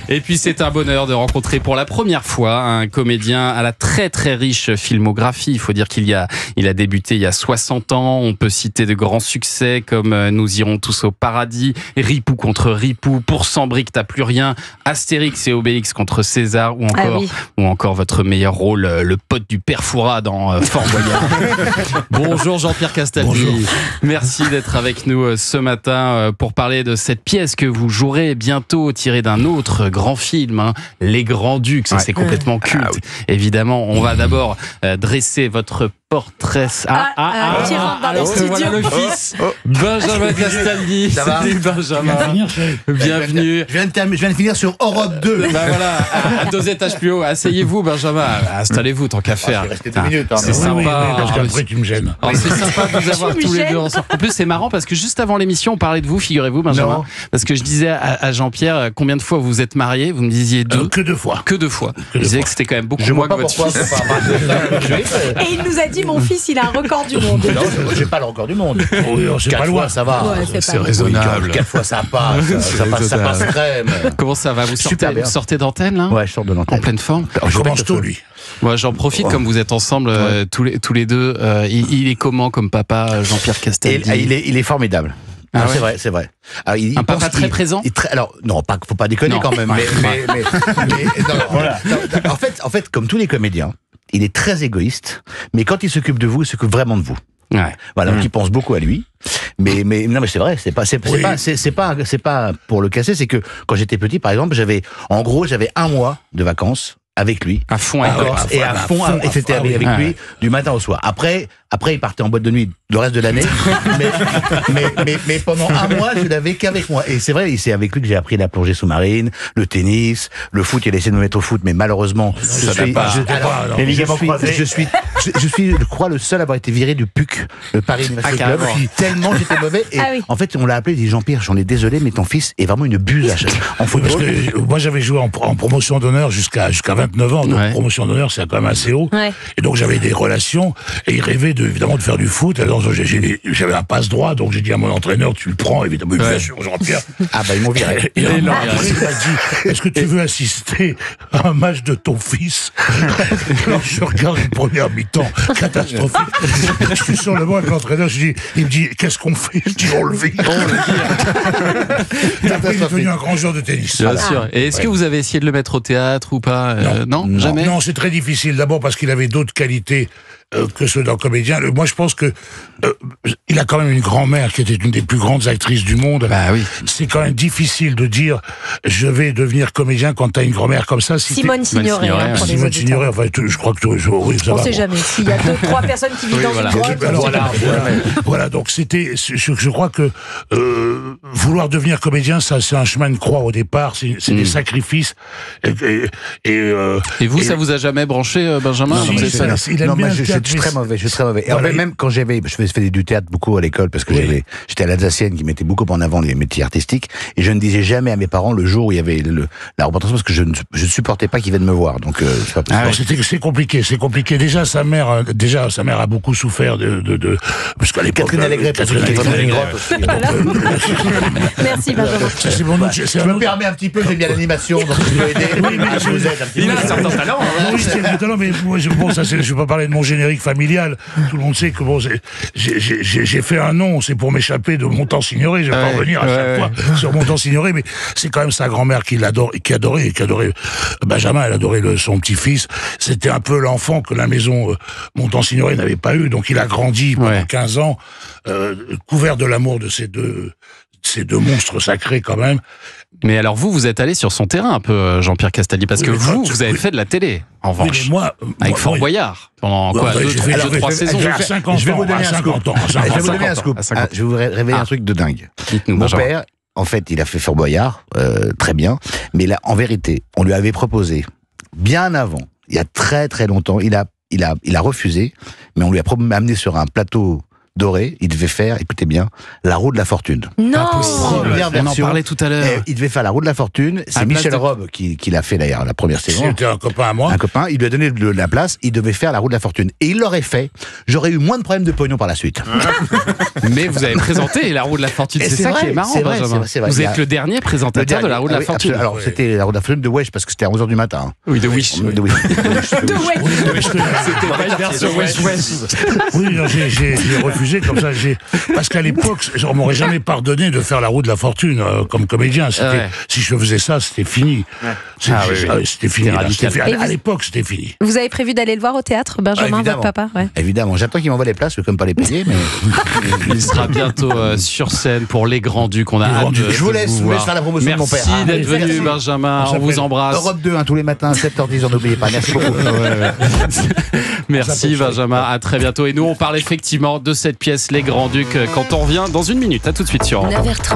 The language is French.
Et puis c'est un bonheur de rencontrer pour la première fois un comédien à la très très riche filmographie. Il faut dire il a débuté il y a 60 ans. On peut citer de grands succès comme Nous irons tous au paradis, Ripou contre Ripou, Pour 100 briques t'as plus rien, Astérix et Obélix contre César ou encore votre meilleur rôle, le pote du père Fouras dans Fort Boyard. Bonjour Jean-Pierre Castaldi. Bonjour. Merci d'être avec nous ce matin pour parler de cette pièce que vous jouerez bientôt, tirée d'un autre grand film, Les Grands-Ducs. Ça, c'est complètement culte. Ah, oui. Évidemment, on va d'abord dresser votre portrait. Qui rentre dans le studio. Voilà le fils, Benjamin Castaldi. Salut Benjamin. Bienvenue. Je viens de finir sur Europe 2. Bah voilà, à 2 étages plus haut. Asseyez-vous Benjamin. Installez-vous tant qu'à faire. Je vais rester 2 minutes. C'est sympa. Parce qu'après tu me gênes. C'est sympa de vous avoir tous les deux ensemble. En plus c'est marrant parce que juste avant l'émission on parlait de vous, figurez-vous Benjamin. Non. Parce que je disais à Jean-Pierre combien de fois vous êtes mariés. Vous me disiez 2. Que 2 fois. Que 2 fois. Je disais que c'était quand même beaucoup moins que votre fils. Et il nous a dit mon fils il a un record du monde. Non, j'ai pas le record du monde. Oui, c'est pas loin, ça va. Ouais, c'est raisonnable. 4 fois ça passe, ça passe crème. Comment ça va? Vous sortez d'antenne là? Ouais, je sors de l'antenne. En pleine forme? Je commence tôt lui. Moi, j'en profite, comme vous êtes ensemble tous les deux. Il est comment comme papa, Jean-Pierre Castaldi? Il est formidable. Ah ouais. C'est vrai. Alors, un papa très présent. Alors non, faut pas déconner quand même. Mais voilà. En fait, comme tous les comédiens, il est très égoïste. Mais quand il s'occupe de vous, il s'occupe vraiment de vous. Ouais. Voilà, donc il pense beaucoup à lui. Mais non, mais c'est vrai, c'est pas pour le casser, c'est que quand j'étais petit, par exemple, j'avais 1 mois de vacances avec lui. À fond, et c'était avec lui du matin au soir. Après, il partait en boîte de nuit le reste de l'année. mais pendant 1 mois, je l'avais qu'avec moi. Et c'est vrai, c'est avec lui que j'ai appris la plongée sous-marine, le tennis, le foot. Il a essayé de me mettre au foot, mais malheureusement, je crois, le seul à avoir été viré du PUC, le Paris University Club. Tellement j'étais mauvais. Et en fait, on l'a appelé, il dit Jean-Pierre, j'en ai désolé, mais ton fils est vraiment une buse en football. Parce que moi, j'avais joué en promotion d'honneur jusqu'à 29 ans. Donc, promotion d'honneur, c'est quand même assez haut. Ouais. Et donc, j'avais des relations. Et il rêvait évidemment de faire du foot. Alors, j'avais un passe droit. Donc, j'ai dit à mon entraîneur, tu le prends, évidemment. Bien sûr, Jean-Pierre. Ah, bah, ils m'ont viré. Il m'a dit, est-ce que tu veux assister à un match de ton fils? Alors, je regarde une première mi-temps catastrophique. Je suis sur le banc avec l'entraîneur. Il me dit, qu'est-ce qu'on fait? Je dis, on le vire. Et après, il est devenu un grand joueur de tennis. Bien sûr. Et est-ce que vous avez essayé de le mettre au théâtre ou pas? Non, jamais. Non, c'est très difficile. D'abord parce qu'il avait d'autres qualités que ceux d'un comédien. Moi, je pense que il a quand même une grand-mère qui était une des plus grandes actrices du monde. Bah oui. C'est quand même difficile de dire je vais devenir comédien quand t'as une grand-mère comme ça. Simone Signoret. Simone Signoret. Enfin, je crois que oui, ça on va. On sait jamais. S'il y a 2-3 personnes qui vivent dans une grotte. Voilà. Donc c'était. Je crois que vouloir devenir comédien, ça, c'est un chemin de croix au départ. C'est des sacrifices. Et vous, ça vous a jamais branché, Benjamin? Je suis très mauvais. Voilà. Même quand je faisais du théâtre beaucoup à l'école parce que j'étais à l'Alsacienne qui mettait beaucoup en avant les métiers artistiques et je ne disais jamais à mes parents le jour où il y avait la représentation parce que je ne supportais pas qu'ils viennent me voir. Donc c'est pas possible. C'est compliqué. Déjà sa mère a beaucoup souffert de parce qu'à l'époque Catherine Allégret Merci Benjamin. Je me permets un petit peu, j'aime bien l'animation donc je dois aider. Oui, mais je vous aide un petit peu. Il a un certain talent. Oui, c'est un talent, mais moi, je vais pas parler de mon générique familial. Tout le monde sait que j'ai fait un nom, c'est pour m'échapper de Montan-Signoret. Je vais pas revenir à chaque fois sur Montan-Signoret, mais c'est quand même sa grand-mère qui adorait Benjamin. Elle adorait son petit-fils. C'était un peu l'enfant que la maison Montan-Signoret n'avait pas eu. Donc il a grandi pendant 15 ans, couvert de l'amour de ces deux monstres sacrés quand même. Mais alors vous êtes allé sur son terrain un peu, Jean-Pierre Castaldi, parce que vous avez fait de la télé, en revanche, avec Fort Boyard, pendant 2-3 saisons. Je vais vous donner un scoop. Je vais vous révéler un truc de dingue. Mon père, en fait, il a fait Fort Boyard, très bien, mais là, en vérité, on lui avait proposé, bien avant, il y a très très longtemps, il a refusé, mais on lui a amené sur un plateau doré, il devait faire, écoutez bien, La Roue de la Fortune. Non. Première On en version. parlait tout à l'heure. Il devait faire La Roue de la Fortune. C'est Michel Robe qui l'a fait d'ailleurs la première saison. C'était un copain à moi. Un copain, il lui a donné de la place, il devait faire La Roue de la Fortune. Et il l'aurait fait, j'aurais eu moins de problèmes de pognon par la suite. Mais vous avez présenté La Roue de la Fortune, c'est ça qui est marrant, Benjamin. vrai. Vous êtes le dernier présentateur de La Roue de la Fortune. Alors c'était La Roue de la Fortune de Wesh, parce que c'était à 11h du matin. Oui, de Wish. De Wish. C'était pas une version Wesh Wesh. Oui, non, j'ai refusé comme ça. Parce qu'à l'époque, on m'aurait jamais pardonné de faire La Roue de la Fortune comme comédien. Si je faisais ça, c'était fini. C'était fini. À l'époque, c'était fini. Vous avez prévu d'aller le voir au théâtre, Benjamin, votre papa? Évidemment. J'attends qu'il m'envoie les places, je peux comme pas les payer, mais il sera bientôt sur scène pour Les Grands Ducs. On a hâte de je vous laisse faire la promotion de mon père. Merci d'être venu, Benjamin. On vous embrasse. Europe 2, tous les matins, 7h10, n'oubliez pas. Merci beaucoup. Merci, Benjamin. À très bientôt. Et nous, on parle effectivement de cette pièce, Les Grands Ducs, quand on revient dans une minute. À tout de suite sur 9h30,